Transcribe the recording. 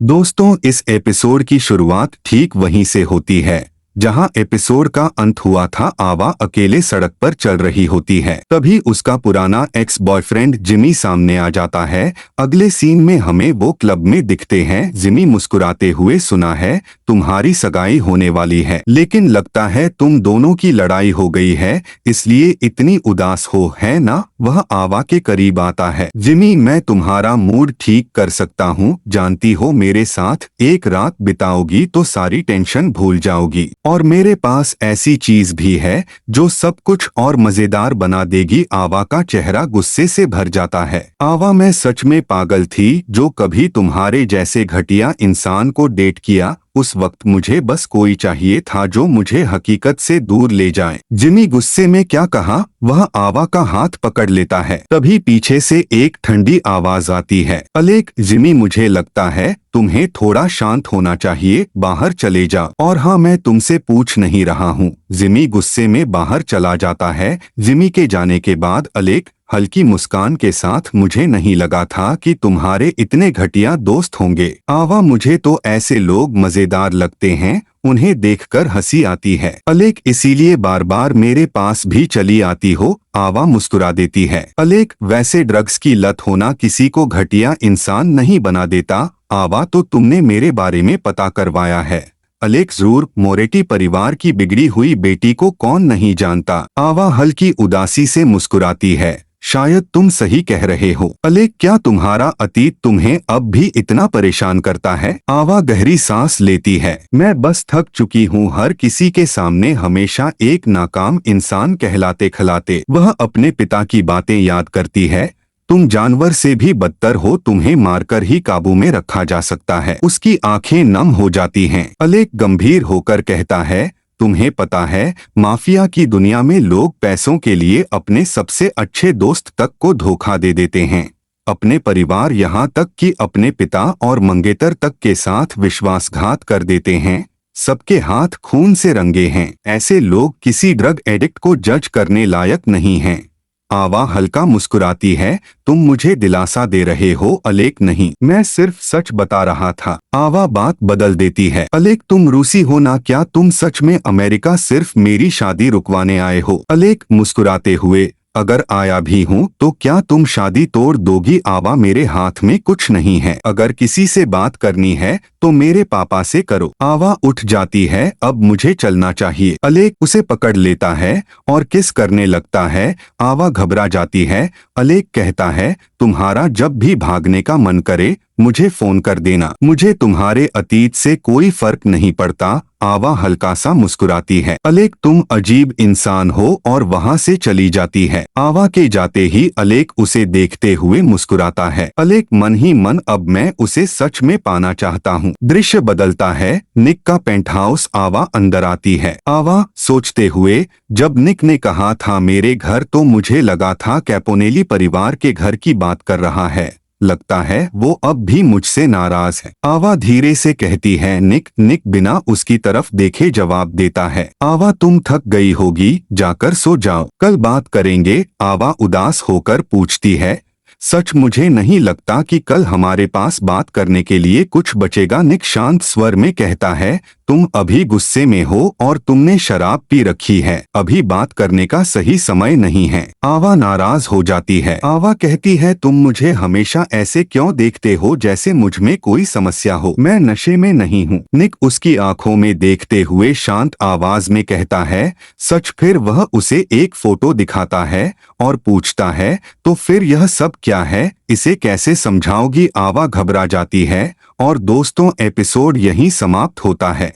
दोस्तों, इस एपिसोड की शुरुआत ठीक वहीं से होती है जहां एपिसोड का अंत हुआ था। आवा अकेले सड़क पर चल रही होती है, तभी उसका पुराना एक्स बॉयफ्रेंड जिमी सामने आ जाता है। अगले सीन में हमें वो क्लब में दिखते हैं। जिमी मुस्कुराते हुए, सुना है तुम्हारी सगाई होने वाली है, लेकिन लगता है तुम दोनों की लड़ाई हो गई है, इसलिए इतनी उदास हो, है ना? वह आवा के करीब आता है। जिमी, मैं तुम्हारा मूड ठीक कर सकता हूँ। जानती हो, मेरे साथ एक रात बिताओगी तो सारी टेंशन भूल जाओगी, और मेरे पास ऐसी चीज भी है जो सब कुछ और मजेदार बना देगी। आवा का चेहरा गुस्से से भर जाता है। आवा, मैं सच में पागल थी जो कभी तुम्हारे जैसे घटिया इंसान को डेट किया। उस वक्त मुझे बस कोई चाहिए था जो मुझे हकीकत से दूर ले जाए। जिमी गुस्से में क्या कहा? वह आवा का हाथ पकड़ लेता है। तभी पीछे से एक ठंडी आवाज आती है, अलेक। जिमी, मुझे लगता है तुम्हें थोड़ा शांत होना चाहिए, बाहर चले जाओ। और हाँ, मैं तुमसे पूछ नहीं रहा हूँ। जिमी गुस्से में बाहर चला जाता है। जिमी के जाने के बाद अलेक हल्की मुस्कान के साथ, मुझे नहीं लगा था कि तुम्हारे इतने घटिया दोस्त होंगे। आवा, मुझे तो ऐसे लोग मजेदार लगते हैं, उन्हें देखकर हंसी आती है। अलेक, इसीलिए बार बार मेरे पास भी चली आती हो। आवा मुस्कुरा देती है। अलेक, वैसे ड्रग्स की लत होना किसी को घटिया इंसान नहीं बना देता। आवा, तो तुमने मेरे बारे में पता करवाया है। अलेक, जरूर। मोरेटी परिवार की बिगड़ी हुई बेटी को कौन नहीं जानता। आवा हल्की उदासी से मुस्कुराती है। शायद तुम सही कह रहे हो। अलेक, क्या तुम्हारा अतीत तुम्हें अब भी इतना परेशान करता है? आवा गहरी सांस लेती है। मैं बस थक चुकी हूँ हर किसी के सामने हमेशा एक नाकाम इंसान कहलाते खिलाते। वह अपने पिता की बातें याद करती है। तुम जानवर से भी बदतर हो, तुम्हें मारकर ही काबू में रखा जा सकता है। उसकी आंखें नम हो जाती हैं। अलेक गंभीर होकर कहता है, तुम्हें पता है, माफिया की दुनिया में लोग पैसों के लिए अपने सबसे अच्छे दोस्त तक को धोखा दे देते हैं। अपने परिवार, यहाँ तक कि अपने पिता और मंगेतर तक के साथ विश्वासघात कर देते हैं। सबके हाथ खून से रंगे हैं। ऐसे लोग किसी ड्रग एडिक्ट को जज करने लायक नहीं हैं। आवा हल्का मुस्कुराती है। तुम मुझे दिलासा दे रहे हो? अलेक, नहीं, मैं सिर्फ सच बता रहा था। आवा बात बदल देती है। अलेक, तुम रूसी हो ना? क्या तुम सच में अमेरिका सिर्फ मेरी शादी रुकवाने आए हो? अलेक मुस्कुराते हुए, अगर आया भी हूँ तो क्या तुम शादी तोड़ दोगी? आवा, मेरे हाथ में कुछ नहीं है। अगर किसी से बात करनी है तो मेरे पापा से करो। आवा उठ जाती है। अब मुझे चलना चाहिए। अलेक उसे पकड़ लेता है और किस करने लगता है। आवा घबरा जाती है। अलेक कहता है, तुम्हारा जब भी भागने का मन करे मुझे फोन कर देना। मुझे तुम्हारे अतीत से कोई फर्क नहीं पड़ता। आवा हल्का सा मुस्कुराती है। अलेक, तुम अजीब इंसान हो, और वहाँ से चली जाती है। आवा के जाते ही अलेक उसे देखते हुए मुस्कुराता है। अलेक मन ही मन, अब मैं उसे सच में पाना चाहता हूँ। दृश्य बदलता है। निक का पेंट हाउस। आवा अंदर आती है। आवा सोचते हुए, जब निक ने कहा था मेरे घर, तो मुझे लगा था कैपोनेली परिवार के घर की बात कर रहा है। लगता है वो अब भी मुझसे नाराज है। आवा धीरे से कहती है, निक। निक बिना उसकी तरफ देखे जवाब देता है, आवा तुम थक गई होगी, जाकर सो जाओ, कल बात करेंगे। आवा उदास होकर पूछती है, सच मुझे नहीं लगता कि कल हमारे पास बात करने के लिए कुछ बचेगा। निक शांत स्वर में कहता है, तुम अभी गुस्से में हो और तुमने शराब पी रखी है, अभी बात करने का सही समय नहीं है। आवा नाराज हो जाती है। आवा कहती है, तुम मुझे हमेशा ऐसे क्यों देखते हो जैसे मुझ में कोई समस्या हो? मैं नशे में नहीं हूँ। निक उसकी आंखों में देखते हुए शांत आवाज में कहता है, सच? फिर वह उसे एक फोटो दिखाता है और पूछता है, तो फिर यह सब क्या है? इसे कैसे समझाओगी? आवा घबरा जाती है। और दोस्तों, एपिसोड यहीं समाप्त होता है।